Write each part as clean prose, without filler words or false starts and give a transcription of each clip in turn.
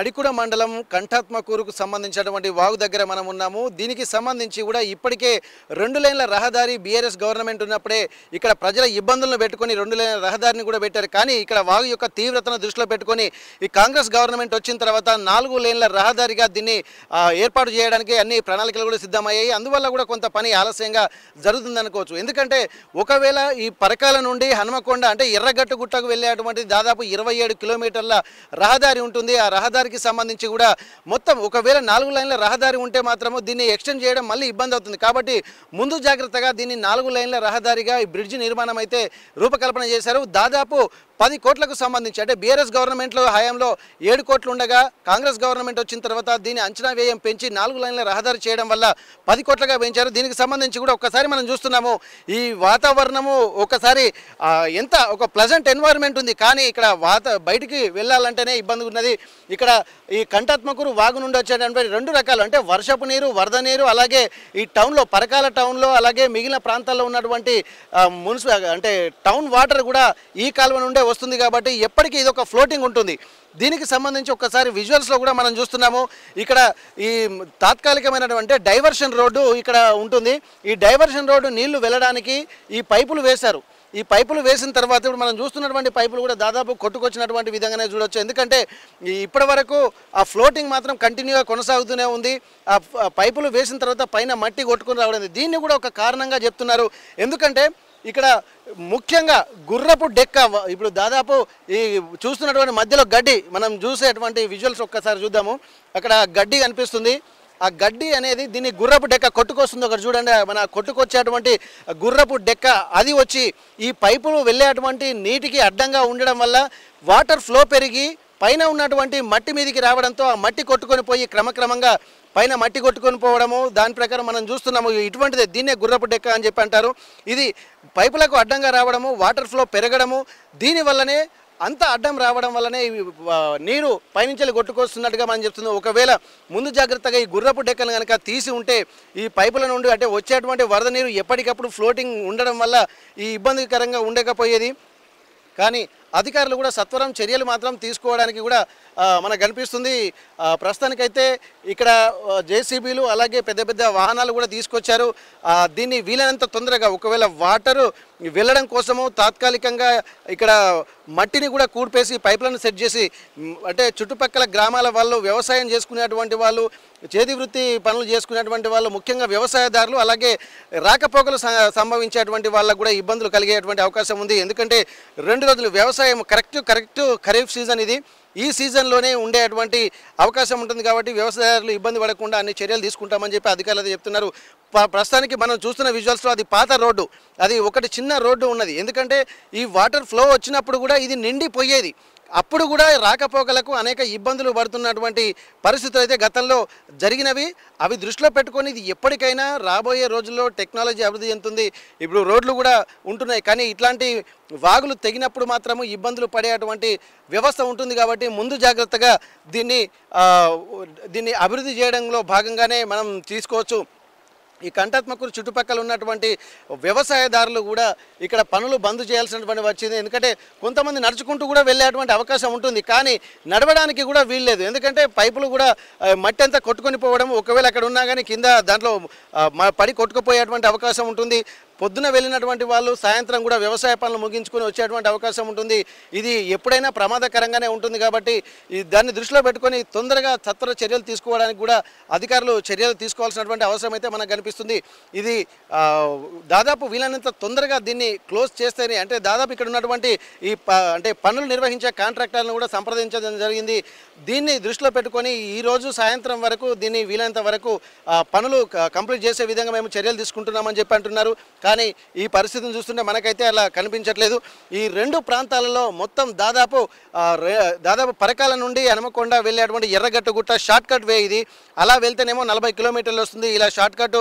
నడికుడ మండలం కంఠాత్మకూరుకు సంబంధించినటువంటి వాగు దగ్గర మనం ఉన్నాము. దీనికి సంబంధించి కూడా ఇప్పటికే 2 లేన్ల రహదారి బీఆర్ఎస్ గవర్నమెంట్ ఉన్నప్పుడే ఇక్కడ ప్రజల ఇబ్బందులను పెట్టుకొని 2 లేన్ల రహదారిని కూడా పెట్టారు. కానీ ఇక్కడ వాగు యొక్క తీవ్రతను దృష్టిలో పెట్టుకొని ఈ కాంగ్రెస్ గవర్నమెంట్ వచ్చిన తర్వాత 4 లేన్ల రహదారిగా దీన్ని ఏర్పాటు చేయడానికి అన్ని ప్రణాళికలు కూడా సిద్ధమయ్యాయి. అందువల్ల కూడా కొంత పని ఆలస్యంగా జరుగుతుందనుకోవచ్చు. ఎందుకంటే ఒకవేళ ఈ పరకాల నుండి హనుమకొండ అంటే ఎర్రగట్టు గుట్టకు వెళ్ళేటువంటి దాదాపు 27 కిలోమీటర్ల రహదారి ఉంటుంది. ఆ రహదారికి సంబంధించి కూడా మొత్తం ఒకవేళ 4 లైన్ల రహదారి ఉంటే మాత్రము దీన్ని ఎక్స్టెండ్ చేయడం మళ్ళీ ఇబ్బంది అవుతుంది. కాబట్టి ముందు జాగ్రత్తగా దీన్ని 4 లైన్ల రహదారిగా ఈ బ్రిడ్జి నిర్మాణం అయితే రూపకల్పన చేశారు. దాదాపు 10 కోట్లకు సంబంధించి అంటే బీఆర్ఎస్ గవర్నమెంట్లో హయాంలో 7 కోట్లు ఉండగా కాంగ్రెస్ గవర్నమెంట్ వచ్చిన తర్వాత దీని అంచనా వ్యయం పెంచి 4 లైన్ల రహదారి చేయడం వల్ల 10 కోట్లుగా పెంచారు. దీనికి సంబంధించి కూడా ఒక్కసారి మనం చూస్తున్నాము ఈ వాతావరణము ఒకసారి ఎంత ఒక ప్లెజెంట్ ఎన్వైరన్మెంట్ ఉంది. కానీ ఇక్కడ బయటికి వెళ్ళాలంటేనే ఇబ్బంది ఉన్నది. ఇక్కడ ఈ కంఠాత్మకూరు వాగు నుండి వచ్చేటువంటి 2 రకాలు అంటే వర్షపు నీరు, వరద నీరు, అలాగే ఈ టౌన్లో పరకాల టౌన్లో అలాగే మిగిలిన ప్రాంతాల్లో ఉన్నటువంటి అంటే టౌన్ వాటర్ కూడా ఈ కాలువ నుండే వస్తుంది. కాబట్టి ఎప్పటికీ ఇది ఒక ఫ్లోటింగ్ ఉంటుంది. దీనికి సంబంధించి ఒక్కసారి విజువల్స్లో కూడా మనం చూస్తున్నాము. ఇక్కడ ఈ తాత్కాలికమైనటువంటి డైవర్షన్ రోడ్డు ఇక్కడ ఉంటుంది. ఈ డైవర్షన్ రోడ్డు నీళ్లు వెళ్ళడానికి ఈ పైపులు వేశారు. ఈ పైపులు వేసిన తర్వాత ఇప్పుడు మనం చూస్తున్నటువంటి పైపులు కూడా దాదాపు కొట్టుకొచ్చినటువంటి విధంగానే చూడవచ్చు. ఎందుకంటే ఇప్పటి వరకు ఆ ఫ్లోటింగ్ మాత్రం కంటిన్యూగా కొనసాగుతూనే ఉంది. ఆ పైపులు వేసిన తర్వాత పైన మట్టి కొట్టుకుని రావడం దీన్ని కూడా ఒక కారణంగా చెప్తున్నారు. ఎందుకంటే ఇక్కడ ముఖ్యంగా గుర్రపు డెక్క ఇప్పుడు దాదాపు ఈ చూస్తున్నటువంటి మధ్యలో గడ్డి మనం చూసేటువంటి విజువల్స్ ఒక్కసారి చూద్దాము. అక్కడ గడ్డి కనిపిస్తుంది. ఆ గడ్డి అనేది దీన్ని గుర్రపు డెక్క కొట్టుకొస్తుంది. ఒకటి చూడండి, మన కొట్టుకొచ్చేటువంటి గుర్రపు డెక్క అది వచ్చి ఈ పైపులు వెళ్ళేటువంటి నీటికి అడ్డంగా ఉండడం వల్ల వాటర్ ఫ్లో పెరిగి పైన ఉన్నటువంటి మట్టి మీదికి రావడంతో ఆ మట్టి కొట్టుకొని పోయి క్రమక్రమంగా పైన మట్టి కొట్టుకొని పోవడము దాని ప్రకారం మనం చూస్తున్నాము. ఇటువంటిదే దీన్నే గుర్రపు డెక్క అని చెప్పి అంటారు. ఇది పైపులకు అడ్డంగా రావడము, వాటర్ ఫ్లో పెరగడము, దీనివల్లనే అంత అడ్డం రావడం వల్లనే నీరు పైనుంచి కొట్టుకొస్తున్నట్టుగా మనం చెప్తున్నాం. ఒకవేళ ముందు జాగ్రత్తగా ఈ గుర్రపు డెక్కను కనుక తీసి ఉంటే ఈ పైపుల నుండి అంటే వచ్చేటువంటి వరద నీరు ఎప్పటికప్పుడు ఫ్లోటింగ్ ఉండడం వల్ల ఈ ఇబ్బందికరంగా ఉండకపోయేది. కానీ అధికారులు కూడా సత్వరం చర్యలు మాత్రం తీసుకోవడానికి కూడా మనకు కనిపిస్తుంది. ప్రస్తుతానికైతే ఇక్కడ జేసీబీలు అలాగే పెద్ద పెద్ద వాహనాలు కూడా తీసుకొచ్చారు. దీన్ని వీలైనంత తొందరగా ఒకవేళ వాటరు వెళ్ళడం కోసము తాత్కాలికంగా ఇక్కడ మట్టిని కూడా కూడిపేసి పైపులను సెట్ చేసి అంటే చుట్టుపక్కల గ్రామాల వాళ్ళు వ్యవసాయం చేసుకునేటువంటి వాళ్ళు, చేతి వృత్తి పనులు చేసుకునేటువంటి వాళ్ళు, ముఖ్యంగా వ్యవసాయదారులు అలాగే రాకపోకలు సంభవించేటువంటి వాళ్ళకు కూడా ఇబ్బందులు కలిగేటువంటి అవకాశం ఉంది. ఎందుకంటే 2 రోజులు వ్యవసాయం కరెక్ట్ ఖరీఫ్ సీజన్ ఇది. ఈ సీజన్లోనే ఉండేటువంటి అవకాశం ఉంటుంది. కాబట్టి వ్యవసాయదారులు ఇబ్బంది పడకుండా అన్ని చర్యలు తీసుకుంటామని చెప్పి అధికారులు అయితే చెప్తున్నారు. ప్రస్తుతానికి మనం చూస్తున్న విజువల్స్లో అది పాత రోడ్డు, అది ఒకటి చిన్న రోడ్డు ఉన్నది. ఎందుకంటే ఈ వాటర్ ఫ్లో వచ్చినప్పుడు కూడా ఇది నిండిపోయేది. అప్పుడు కూడా రాకపోకలకు అనేక ఇబ్బందులు పడుతున్నటువంటి పరిస్థితులు అయితే గతంలో జరిగినవి. అవి దృష్టిలో పెట్టుకొని ఇది ఎప్పటికైనా రాబోయే రోజుల్లో టెక్నాలజీ అభివృద్ధి చెందుతుంది. ఇప్పుడు రోడ్లు కూడా ఉంటున్నాయి. కానీ ఇట్లాంటి వాగులు తెగినప్పుడు మాత్రము ఇబ్బందులు పడేటువంటి వ్యవస్థ ఉంటుంది. కాబట్టి ముందు జాగ్రత్తగా దీన్ని అభివృద్ధి చేయడంలో భాగంగానే మనం తీసుకోవచ్చు. ఈ కంఠాత్మకూరు చుట్టుపక్కల ఉన్నటువంటి వ్యవసాయదారులు కూడా ఇక్కడ పనులు బంద్ చేయాల్సినటువంటి వచ్చింది. ఎందుకంటే కొంతమంది నడుచుకుంటూ కూడా వెళ్ళేటువంటి అవకాశం ఉంటుంది. కానీ నడవడానికి కూడా వీల్లేదు. ఎందుకంటే పైపులు కూడా మట్టి అంతా కొట్టుకొని పోవడం, ఒకవేళ అక్కడ ఉన్నా కానీ కింద దాంట్లో పడి కొట్టుకుపోయేటువంటి అవకాశం ఉంటుంది. పొద్దున వెళ్ళినటువంటి వాళ్ళు సాయంత్రం కూడా వ్యవసాయ పనులు ముగించుకొని వచ్చేటువంటి అవకాశం ఉంటుంది. ఇది ఎప్పుడైనా ప్రమాదకరంగానే ఉంటుంది. కాబట్టి దాన్ని దృష్టిలో పెట్టుకొని తొందరగా సత్వర చర్యలు తీసుకోవడానికి కూడా అధికారులు చర్యలు తీసుకోవాల్సినటువంటి అవసరం అయితే మనకు కనిపిస్తుంది. ఇది దాదాపు వీలైనంత తొందరగా దీన్ని క్లోజ్ చేస్తేనే అంటే దాదాపు ఇక్కడ ఉన్నటువంటి ఈ అంటే పనులు నిర్వహించే కాంట్రాక్టర్లను కూడా సంప్రదించడం జరిగింది. దీన్ని దృష్టిలో పెట్టుకొని ఈరోజు సాయంత్రం వరకు దీన్ని వీలైనంత వరకు పనులు కంప్లీట్ చేసే విధంగా మేము చర్యలు తీసుకుంటున్నామని చెప్పి అంటున్నారు. కానీ ఈ పరిస్థితిని చూస్తుంటే మనకైతే అలా కనిపించట్లేదు. ఈ 2 ప్రాంతాలలో మొత్తం దాదాపు పరకాల నుండి హనుమకొండ వెళ్ళేటువంటి ఎర్రగట్టు గుట్ట షార్ట్ కట్ వే ఇది. అలా వెళ్తేనేమో 40 కిలోమీటర్లు వస్తుంది. ఇలా షార్ట్ కట్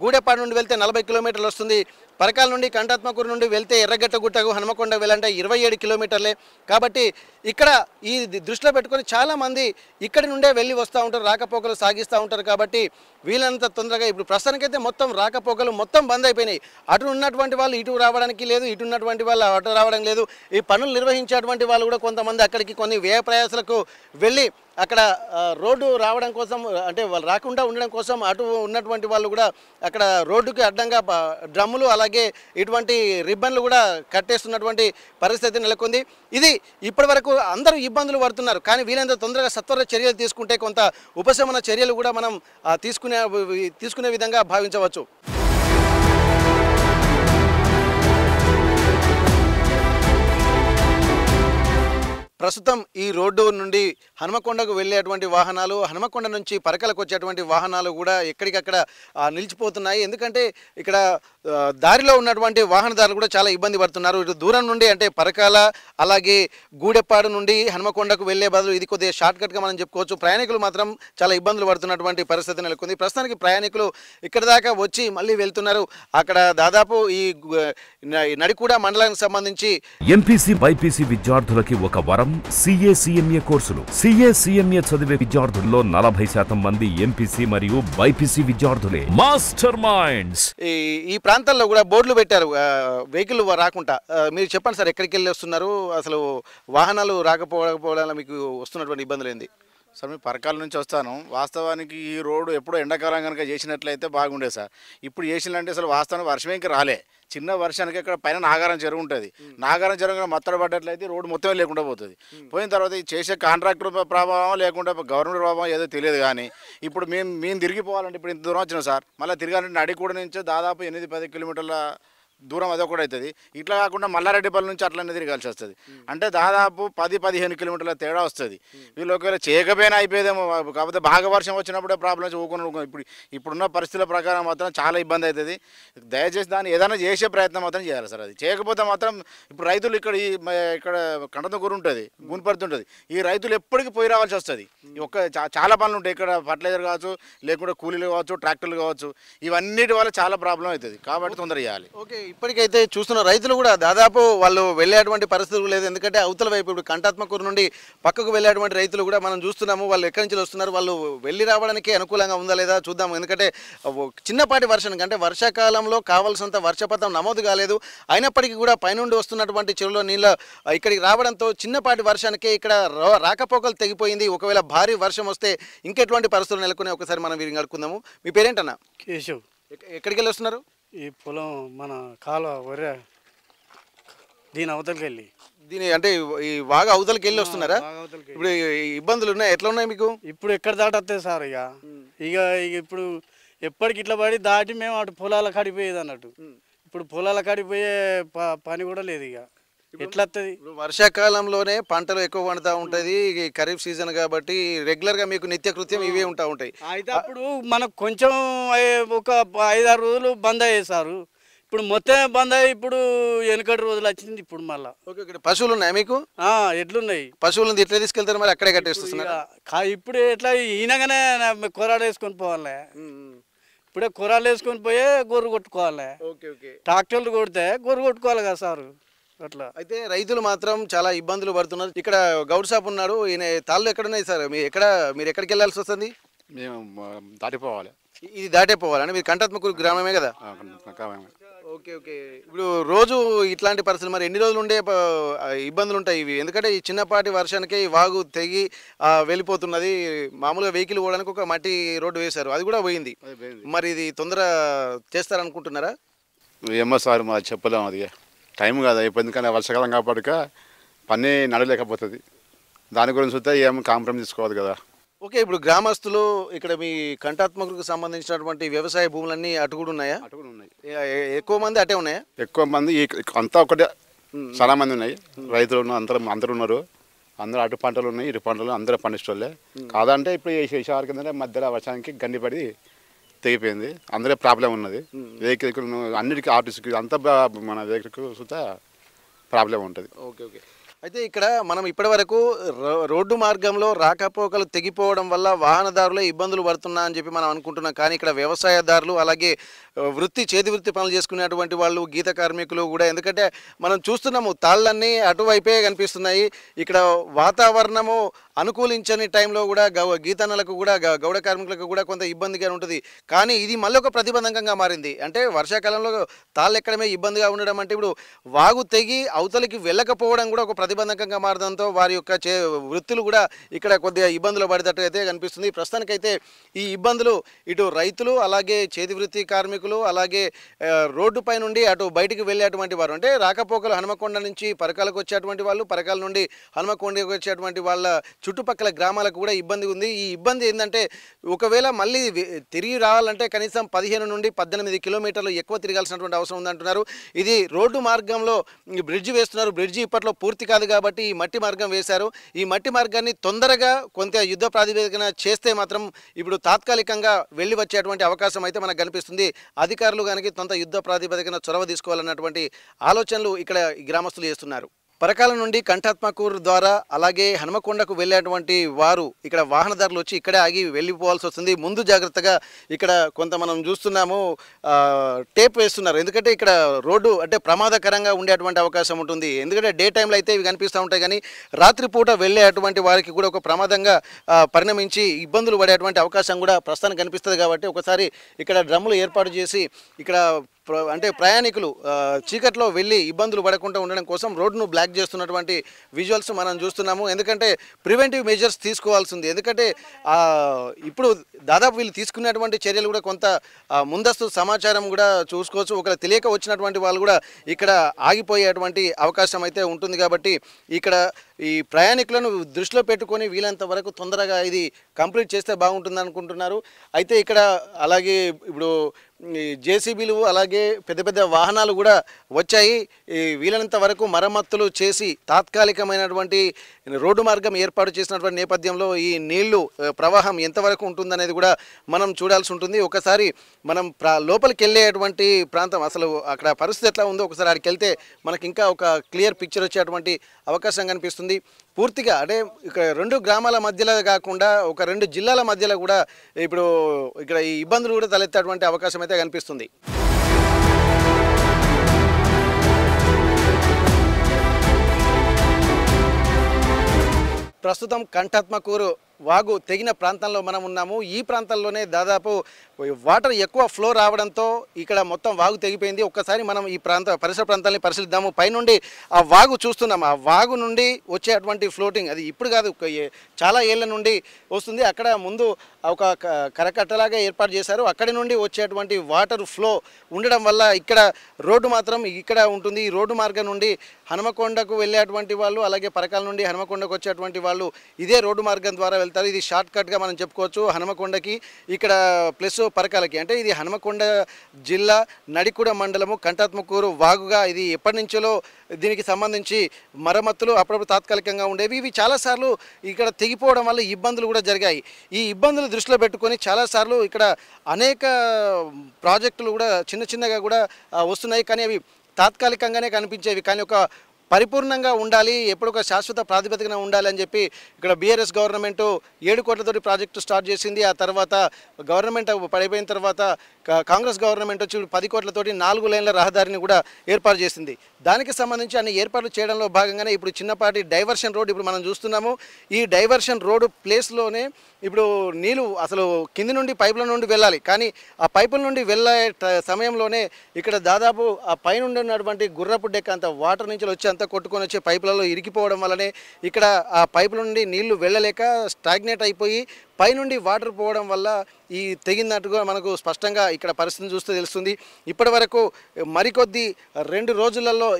గూడెపాడు నుండి వెళ్తే 40 కిలోమీటర్లు వస్తుంది. పరకాల నుండి కంఠాత్మకూరు నుండి వెళ్తే ఎర్రగట్ట గుట్టకు హనుమకొండ వెళ్ళాలంటే 27 కిలోమీటర్లే. కాబట్టి ఇక్కడ ఈ దృష్టిలో పెట్టుకొని చాలామంది ఇక్కడి నుండే వెళ్ళి వస్తూ ఉంటారు, రాకపోకలు సాగిస్తూ ఉంటారు. కాబట్టి వీలైనంత తొందరగా ఇప్పుడు ప్రస్తుతానికైతే మొత్తం రాకపోకలు మొత్తం బంద్ అయిపోయినాయి. అటు ఉన్నటువంటి వాళ్ళు ఇటు రావడానికి లేదు, ఇటు ఉన్నటువంటి వాళ్ళు అటు రావడం లేదు. ఈ పనులు నిర్వహించేటువంటి వాళ్ళు కూడా కొంతమంది అక్కడికి కొన్ని వ్యయ ప్రయాసాలకు వెళ్ళి అక్కడ రోడ్డు రావడం కోసం అంటే వాళ్ళు రాకుండా ఉండడం కోసం అటు ఉన్నటువంటి వాళ్ళు కూడా అక్కడ రోడ్డుకి అడ్డంగా డ్రమ్ములు అలాగే ఇటువంటి రిబ్బన్లు కూడా కట్టేస్తున్నటువంటి పరిస్థితి నెలకొంది. ఇది ఇప్పటి వరకు అందరూ ఇబ్బందులు పడుతున్నారు. కానీ వీలైనంత తొందరగా సత్వర చర్యలు తీసుకుంటే కొంత ఉపశమన చర్యలు కూడా మనం తీసుకునే విధంగా భావించవచ్చు. ప్రస్తుతం ఈ రోడ్డు నుండి హనుమకొండకు వెళ్ళేటువంటి వాహనాలు, హనుమకొండ నుంచి పరకలకు వచ్చేటువంటి వాహనాలు కూడా ఎక్కడికక్కడ నిలిచిపోతున్నాయి. ఎందుకంటే ఇక్కడ దారిలో ఉన్నటువంటి వాహనదారులు కూడా చాలా ఇబ్బంది పడుతున్నారు. ఇటు దూరం నుండి అంటే పరకాల అలాగే గూడెప్పాడు నుండి హనుమకొండకు వెళ్ళే బదులు ఇది కొద్దిగా షార్ట్కట్గా మనం చెప్పుకోవచ్చు. ప్రయాణికులు మాత్రం చాలా ఇబ్బందులు పడుతున్నటువంటి పరిస్థితి నెలకొంది. ప్రస్తుతానికి ప్రయాణికులు ఇక్కడ దాకా వచ్చి మళ్ళీ వెళ్తున్నారు. అక్కడ దాదాపు ఈ నడికూడ మండలానికి సంబంధించి ఎంపీసీ బైపీసీ విద్యార్థులకి ఒక వరం CA/CMA కోర్సులు. CA/CMA చదివే విద్యార్థుల్లో 40% మంది ఎంపీసీ మరియు బైపీసీ విద్యార్థులే. Master minds. ఈ ప్రాంతాల్లో కూడా బోర్డులు పెట్టారు వెహికల్ రాకుండా. మీరు చెప్పండి సార్, ఎక్కడికి వెళ్ళి వస్తున్నారు, అసలు వాహనాలు రాకపోవడం మీకు వస్తున్నటువంటి ఇబ్బందులు ఏంది? సార్ మేము పరకాల నుంచి వస్తాను. వాస్తవానికి ఈ రోడ్డు ఎప్పుడో ఎండాకాలం కనుక చేసినట్లయితే బాగుండే సార్. ఇప్పుడు చేసినంటే అసలు వాస్తవానికి వర్షమే ఇంకా రాలే. చిన్న వర్షానికి ఇక్కడ పైన నాగారం చెరువు ఉంటుంది. నాగారం చెరువు మత్తడి పడ్డట్లయితే రోడ్డు మొత్తం లేకుండా పోతుంది. పోయిన తర్వాత ఈ చేసే కాంట్రాక్టర్ ప్రభావం లేకుండా గవర్నమెంట్ ప్రభావం ఏదో తెలియదు. కానీ ఇప్పుడు మేము తిరిగిపోవాలంటే ఇప్పుడు ఇంత దూరం వచ్చినాం సార్. మళ్ళీ తిరగాలంటే నడికూడ నుంచి దాదాపు 8-10 కిలోమీటర్ల దూరం అదొకటి అవుతుంది. ఇట్లా కాకుండా మల్లారెడ్డిపల్లి నుంచి అట్లనే తిరగాల్సి వస్తుంది. అంటే దాదాపు 10-15 కిలోమీటర్ల తేడా వస్తుంది. వీళ్ళు ఒకవేళ చేయకపోయినా అయిపోయేదేమో. కాకపోతే బాగా వర్షం వచ్చినప్పుడే ప్రాబ్లమ్స్ ఊకొని ఇప్పుడున్న పరిస్థితుల ప్రకారం మాత్రం చాలా ఇబ్బంది అవుతుంది. దయచేసి దాన్ని ఏదైనా చేసే ప్రయత్నం మాత్రం చేయాలి సార్. అది చేయకపోతే మాత్రం ఇప్పుడు రైతులు ఇక్కడ కంటతకూరు ఉంటుంది, గుంపర్తి ఉంటుంది. ఈ రైతులు ఎప్పటికీ పోయి రావాల్సి వస్తుంది. చాలా పనులు ఉంటాయి ఇక్కడ. ఫర్టిలైజర్ కావచ్చు, లేకుంటే కూలీలు కావచ్చు, ట్రాక్టర్లు కావచ్చు. ఇవన్నిటి వల్ల చాలా ప్రాబ్లం అవుతుంది. కాబట్టి తొందర చేయాలి. ఓకే, ఇప్పటికైతే చూస్తున్న రైతులు కూడా దాదాపు వాళ్ళు వెళ్ళేటువంటి పరిస్థితులు లేదు. ఎందుకంటే అవతల వైపు ఇప్పుడు కంటాత్మకూరు నుండి పక్కకు వెళ్ళేటువంటి రైతులు కూడా మనం చూస్తున్నాము. వాళ్ళు ఎక్కడి నుంచి వస్తున్నారు, వాళ్ళు వెళ్ళి రావడానికి అనుకూలంగా ఉందా లేదా చూద్దాము. ఎందుకంటే చిన్నపాటి వర్షానికి అంటే వర్షాకాలంలో కావాల్సినంత వర్షపాతం నమోదు కాలేదు. అయినప్పటికీ కూడా పైనుండి వస్తున్నటువంటి చెరువులో నీళ్ళ ఇక్కడికి రావడంతో చిన్నపాటి వర్షానికే ఇక్కడ రాకపోకలు తెగిపోయింది. ఒకవేళ భారీ వర్షం వస్తే ఇంకెటువంటి పరిస్థితులు నెలకొని ఒకసారి మనం వీరిని అడుకుందాము. మీ పేరేంటన్నా? కేశవ్. ఎక్కడికి వెళ్ళి వస్తున్నారు? ఈ పొలం మన కాలువ వరే దీని అవతలకి వెళ్ళి అంటే ఈ వాగా అవతలకి వెళ్ళి వస్తున్నారా? ఇప్పుడు ఇబ్బందులు ఉన్నాయి, ఎట్లా ఉన్నాయి మీకు? ఇప్పుడు ఎక్కడ దాటొస్తాయి సార్. ఇక ఇప్పుడు ఎప్పటికి ఇట్లా పడి దాటి మేము అటు పొలాల కాడిపోయేది అన్నట్టు. ఇప్పుడు పొలాల కాడిపోయే పని కూడా లేదు. ఇక ఎట్లా వస్తుంది? వర్షాకాలంలోనే పంటలు ఎక్కువ పండుతూ ఉంటుంది. ఖరీఫ్ సీజన్ కాబట్టి రెగ్యులర్గా మీకు నిత్య కృత్యం ఇవే ఉంటాయి. అయితే అప్పుడు మనకు కొంచెం ఒక 5-6 రోజులు బంద్ అయ్యాయి సారు. ఇప్పుడు మొత్తం బంద్ అయ్యి ఇప్పుడు వెనుకటి రోజులు వచ్చింది. ఇప్పుడు మళ్ళీ ఓకే, ఇక్కడ పశువులు ఉన్నాయి మీకు? ఎట్లున్నాయి పశువులను ఎట్లా తీసుకెళ్తారు మరి? అక్కడే కట్టేస్తున్నారు. ఇప్పుడు ఎట్లా ఈయనగానే కొరాడు వేసుకొని పోవాలి. ఇప్పుడే కొరాలు వేసుకొని పోయే గొర్రె కొట్టుకోవాలి. ట్రాక్టర్లు కొడితే గొర్రె కొట్టుకోవాలి కదా సారు. అట్లా అయితే రైతులు మాత్రం చాలా ఇబ్బందులు పడుతున్నారు. ఇక్కడ గౌడ్ సాబ్ ఉన్నాడు. ఈయన తాళ్ళు ఎక్కడ ఉన్నాయి సార్? మీరు ఎక్కడికి వెళ్ళాల్సి వస్తుంది? మేము దాటిపోవాలి. ఇది దాటే పోవాలండి. మీరు కంటాత్మకూరు గ్రామమే కదా? Okay okay. ఇప్పుడు రోజు ఇట్లాంటి పరిస్థితులు మరి ఎన్ని రోజులు ఉండే ఇబ్బందులు ఉంటాయి ఇవి? ఎందుకంటే ఈ చిన్నపాటి వర్షానికే ఈ వాగు తెగి వెళ్ళిపోతున్నది. మామూలుగా వెహికల్ పోవడానికి ఒక మట్టి రోడ్డు వేశారు, అది కూడా పోయింది. మరి ఇది తొందర చేస్తారనుకుంటున్నారా? ఏమో సార్, మా చెప్పలేము. అది టైం కాదు అయిపోయింది. కానీ వర్షాకాలం కాపాడుక పని నడలేకపోతుంది. దాని గురించి వస్తే ఏం కాంప్రమైజ్ తీసుకోవాలి కదా. ఓకే, ఇప్పుడు గ్రామస్తులు ఇక్కడ మీ కంటాత్మకులకు సంబంధించినటువంటి వ్యవసాయ భూములన్నీ అటు కూడా ఉన్నాయా? అటు కూడా ఉన్నాయి. ఎక్కువ మంది అటే ఉన్నాయా? ఎక్కువ మంది అంతా ఒకటే, చాలా మంది ఉన్నాయి. రైతులు అందరూ ఉన్నారు. అందరూ అటు పంటలు ఉన్నాయి, ఇటు పంటలు అందరూ పండించే. కాదంటే ఇప్పుడు వేసేవారి కింద మధ్యలో వర్షానికి గండిపడి తెగిపోయింది. అందరే ప్రాబ్లం ఉన్నది. వెహికల్ అన్నిటికీ ఆర్టీసీకి అంతా మన వెహికల్కి సుతా ప్రాబ్లం ఉంటుంది. Okay okay. అయితే ఇక్కడ మనం ఇప్పటి వరకు రోడ్డు మార్గంలో రాకపోకలు తెగిపోవడం వల్ల వాహనదారులే ఇబ్బందులు పడుతున్నా అని చెప్పి మనం అనుకుంటున్నాం. కానీ ఇక్కడ వ్యవసాయదారులు అలాగే చేతి వృత్తి పనులు చేసుకునేటువంటి వాళ్ళు, గీత కార్మికులు కూడా. ఎందుకంటే మనం చూస్తున్నాము తాళ్ళన్నీ అటువైపే కనిపిస్తున్నాయి. ఇక్కడ వాతావరణము అనుకూలించని టైంలో కూడా గీతన్నలకు కూడా గౌడ కార్మికులకు కూడా కొంత ఇబ్బందిగా ఉంటుంది. కానీ ఇది మళ్ళీ ఒక ప్రతిబంధకంగా మారింది. అంటే వర్షాకాలంలో తాళ్ళు ఎక్కడమే ఇబ్బందిగా ఉండడం అంటే ఇప్పుడు వాగు తెగి అవతలికి వెళ్ళకపోవడం కూడా ఒక ప్రతిబంధకంగా మారడంతో వారి యొక్క వృత్తులు కూడా ఇక్కడ కొద్దిగా ఇబ్బందులు పడేటట్టు అయితే కనిపిస్తుంది. ప్రస్తుతానికైతే ఈ ఇబ్బందులు ఇటు రైతులు, అలాగే చేతి వృత్తి కార్మికులు, అలాగే రోడ్డుపై నుండి అటు బయటికి వెళ్ళేటువంటి వారు, అంటే రాకపోకలు హనుమకొండ నుంచి పరకాలకు వచ్చేటువంటి వాళ్ళు, పరకాల నుండి హనుమకొండకు వచ్చేటువంటి వాళ్ళ చుట్టుపక్కల గ్రామాలకు కూడా ఇబ్బంది ఉంది. ఈ ఇబ్బంది ఏంటంటే ఒకవేళ మళ్ళీ తిరిగి రావాలంటే కనీసం 15 నుండి 18 కిలోమీటర్లు ఎక్కువ తిరగాల్సినటువంటి అవసరం ఉందంటున్నారు. ఇది రోడ్డు మార్గంలో బ్రిడ్జి వేస్తున్నారు. బ్రిడ్జి ఇప్పట్లో పూర్తి కాదు కాబట్టి ఈ మట్టి మార్గం వేశారు. ఈ మట్టి మార్గాన్ని తొందరగా కొంత యుద్ధ ప్రాతిపదికన చేస్తే మాత్రం ఇప్పుడు తాత్కాలికంగా వెళ్ళి వచ్చేటువంటి అవకాశం అయితే మనకు కనిపిస్తుంది. అధికారులు కనుక కొంత యుద్ధ ప్రాతిపదికన చొరవ తీసుకోవాలన్నటువంటి ఆలోచనలు ఇక్కడ గ్రామస్తులు చేస్తున్నారు. పరకాల నుండి కంఠాత్మకూరు ద్వారా అలాగే హనుమకొండకు వెళ్ళేటువంటి వారు ఇక్కడ వాహనదారులు వచ్చి ఇక్కడే ఆగి వెళ్ళిపోవాల్సి వస్తుంది. ముందు జాగ్రత్తగా ఇక్కడ కొంత మనం చూస్తున్నాము టేప్ వేస్తున్నారు. ఎందుకంటే ఇక్కడ రోడ్డు అంటే ప్రమాదకరంగా ఉండేటువంటి అవకాశం ఉంటుంది. ఎందుకంటే డే టైంలో అయితే ఇవి కనిపిస్తూ ఉంటాయి, కానీ రాత్రిపూట వెళ్ళేటువంటి వారికి కూడా ఒక ప్రమాదంగా పరిణమించి ఇబ్బందులు పడేటువంటి అవకాశం కూడా ప్రస్తుతానికి కనిపిస్తుంది. కాబట్టి ఒకసారి ఇక్కడ డ్రమ్ములు ఏర్పాటు చేసి ఇక్కడ అంటే ప్రయాణికులు చీకట్లో వెళ్ళి ఇబ్బందులు పడకుండా ఉండడం కోసం రోడ్డును బ్లాక్ చేస్తున్నటువంటి విజువల్స్ మనం చూస్తున్నాము. ఎందుకంటే ప్రివెంటివ్ మెజర్స్ తీసుకోవాల్సింది. ఎందుకంటే ఇప్పుడు దాదాపు వీళ్ళు తీసుకున్నటువంటి చర్యలు కూడా కొంత ముందస్తు సమాచారం కూడా చూసుకోవచ్చు. ఒకవేళ తెలియక వచ్చినటువంటి వాళ్ళు కూడా ఇక్కడ ఆగిపోయేటువంటి అవకాశం అయితే ఉంటుంది. కాబట్టి ఇక్కడ ఈ ప్రయాణికులను దృష్టిలో పెట్టుకొని వీలంత వరకు తొందరగా ఇది కంప్లీట్ చేస్తే బాగుంటుంది అనుకుంటున్నారు. అయితే ఇక్కడ అలాగే ఇప్పుడు జేసీబీలు అలాగే పెద్ద పెద్ద వాహనాలు కూడా వచ్చాయి. వీలైనంత వరకు మరమ్మతులు చేసి తాత్కాలికమైనటువంటి రోడ్డు మార్గం ఏర్పాటు చేసినటువంటి నేపథ్యంలో ఈ నీళ్లు ప్రవాహం ఎంతవరకు ఉంటుందనేది కూడా మనం చూడాల్సి ఉంటుంది. ఒకసారి మనం లోపలికి వెళ్ళేటువంటి ప్రాంతం అసలు అక్కడ పరిస్థితి ఎట్లా ఉందో ఒకసారి అక్కడికి వెళ్తే మనకి ఇంకా ఒక క్లియర్ పిక్చర్ వచ్చేటువంటి అవకాశం కనిపిస్తుంది. పూర్తిగా అంటే ఇక్కడ 2 గ్రామాల మధ్యలో కాకుండా ఒక 2 జిల్లాల మధ్యలో కూడా ఇప్పుడు ఇక్కడ ఈ ఇబ్బందులు కూడా తలెత్తేటువంటి అవకాశం అయితే కనిపిస్తుంది. ప్రస్తుతం కంఠాత్మకూరు వాగు తెగిన ప్రాంతంలో మనం ఉన్నాము. ఈ ప్రాంతంలోనే దాదాపు వాటర్ ఎక్కువ ఫ్లో రావడంతో ఇక్కడ మొత్తం వాగు తెగిపోయింది. ఒక్కసారి మనం ఈ పరిసర ప్రాంతాలని పరిశీలిద్దాము. పైనుండి ఆ వాగు చూస్తున్నాం. ఆ వాగు నుండి వచ్చేటువంటి ఫ్లోటింగ్ అది ఇప్పుడు కాదు, చాలా ఏళ్ల నుండి వస్తుంది. అక్కడ ముందు ఒక కరకట్టలాగా ఏర్పాటు చేశారు. అక్కడి నుండి వచ్చేటువంటి వాటర్ ఫ్లో ఉండడం వల్ల ఇక్కడ రోడ్డు మాత్రం ఇక్కడ ఉంటుంది. ఈ రోడ్డు మార్గం నుండి హనుమకొండకు వెళ్ళేటువంటి వాళ్ళు, అలాగే పరకాల నుండి హనుమకొండకు వచ్చేటువంటి వాళ్ళు ఇదే రోడ్డు మార్గం ద్వారా వెళ్తారు. ఇది షార్ట్ కట్గా మనం చెప్పుకోవచ్చు. హనుమకొండకి ఇక్కడ ప్లస్ పరకాలకి, అంటే ఇది హనుమకొండ జిల్లా నడికుడ మండలము కంఠాత్మకూరు వాగుగా ఇది ఎప్పటి నుంచో దీనికి సంబంధించి మరమ్మతులు అప్పుడప్పుడు తాత్కాలికంగా ఉండేవి. ఇవి చాలాసార్లు ఇక్కడ తెగిపోవడం వల్ల ఇబ్బందులు కూడా జరిగాయి. ఈ ఇబ్బందులు దృష్టిలో పెట్టుకొని చాలాసార్లు ఇక్కడ అనేక ప్రాజెక్టులు కూడా చిన్నగా కూడా వస్తున్నాయి. కానీ అవి తాత్కాలికంగానే కనిపించేవి. కానీ ఒక పరిపూర్ణంగా ఉండాలి, ఎప్పుడు ఒక శాశ్వత ప్రాతిపదికన ఉండాలి అని చెప్పి ఇక్కడ బీఆర్ఎస్ గవర్నమెంట్ 7 కోట్లతోటి ప్రాజెక్టు స్టార్ట్ చేసింది. ఆ తర్వాత గవర్నమెంట్ పడిపోయిన తర్వాత కాంగ్రెస్ గవర్నమెంట్ వచ్చి 10 కోట్లతోటి 4 లేన్ల రహదారిని కూడా ఏర్పాటు చేసింది. దానికి సంబంధించి అన్ని ఏర్పాట్లు చేయడంలో భాగంగానే ఇప్పుడు చిన్నపాటి డైవర్షన్ రోడ్ ఇప్పుడు మనం చూస్తున్నాము. ఈ డైవర్షన్ రోడ్డు ప్లేస్లోనే ఇప్పుడు నీళ్ళు అసలు కింది నుండి పైపుల నుండి వెళ్ళాలి, కానీ ఆ పైపుల నుండి వెళ్ళే సమయంలోనే ఇక్కడ దాదాపు ఆ పైనుండి ఉన్నటువంటి గుర్రపు డెక్క అంత వాటర్ నుంచి వచ్చి అంతా కొట్టుకొని వచ్చే పైపులలో ఇరికిపోవడం వల్లనే ఇక్కడ ఆ పైపుల నుండి నీళ్లు వెళ్ళలేక స్టాగ్నేట్ అయిపోయి పైనుండి వాటర్ పోవడం వల్ల ఈ తెగినట్టుగా మనకు స్పష్టంగా ఇక్కడ పరిస్థితిని చూస్తే తెలుస్తుంది. ఇప్పటి వరకు మరికొద్ది 2 రోజులలో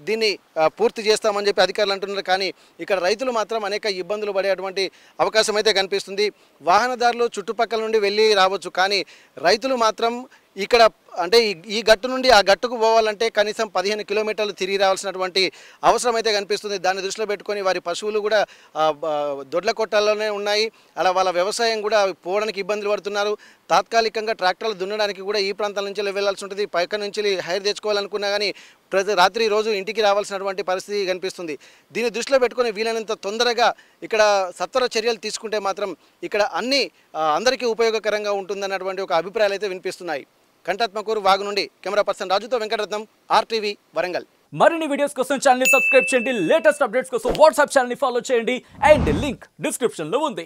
దీన్ని పూర్తి చేస్తామని చెప్పి అధికారులు అంటున్నారు. కానీ ఇక్కడ రైతులు మాత్రం అనేక ఇబ్బందులు పడేటువంటి అవకాశం అయితే కనిపిస్తుంది. వాహనదారులు చుట్టుపక్కల నుండి వెళ్ళి రావచ్చు, కానీ రైతులు మాత్రం ఇక్కడ అంటే ఈ గట్టు నుండి ఆ గట్టుకు పోవాలంటే కనీసం 15 కిలోమీటర్లు తిరిగి రావాల్సినటువంటి అవసరం అయితే కనిపిస్తుంది. దాన్ని దృష్టిలో పెట్టుకొని వారి పశువులు కూడా దొడ్ల కొట్టాల్లోనే ఉన్నాయి. అలా వాళ్ళ వ్యవసాయం కూడా పోవడానికి ఇబ్బందులు పడుతున్నారు. తాత్కాలికంగా ట్రాక్టర్లు దున్నడానికి కూడా ఈ ప్రాంతాల నుంచి వెళ్ళాల్సి ఉంటుంది. పైక నుంచి హైర్ తెచ్చుకోవాలనుకున్నా కానీ రాత్రి రోజు ఇంటికి రావాల్సినటువంటి పరిస్థితి కనిపిస్తుంది. దీన్ని దృష్టిలో పెట్టుకొని వీలైనంత తొందరగా ఇక్కడ సత్వర చర్యలు తీసుకుంటే మాత్రం ఇక్కడ అందరికీ ఉపయోగకరంగా ఉంటుందన్నటువంటి ఒక అభిప్రాయాలు అయితే వినిపిస్తున్నాయి. కంఠాత్మకూరు వాగు నుండి కెమెరా పర్సన్ రాజుతో వెంకటరత్నం, RTV వరంగల్. మరిన్ని వీడియోస్ కోసం ఛానల్ ని సబ్స్క్రైబ్ చేయండి, లేటెస్ట్ అప్డేట్స్ కోసం వాట్సాప్ ఛానల్ ని ఫాలో చేయండి అండ్ లింక్ డిస్క్రిప్షన్ లో ఉంది.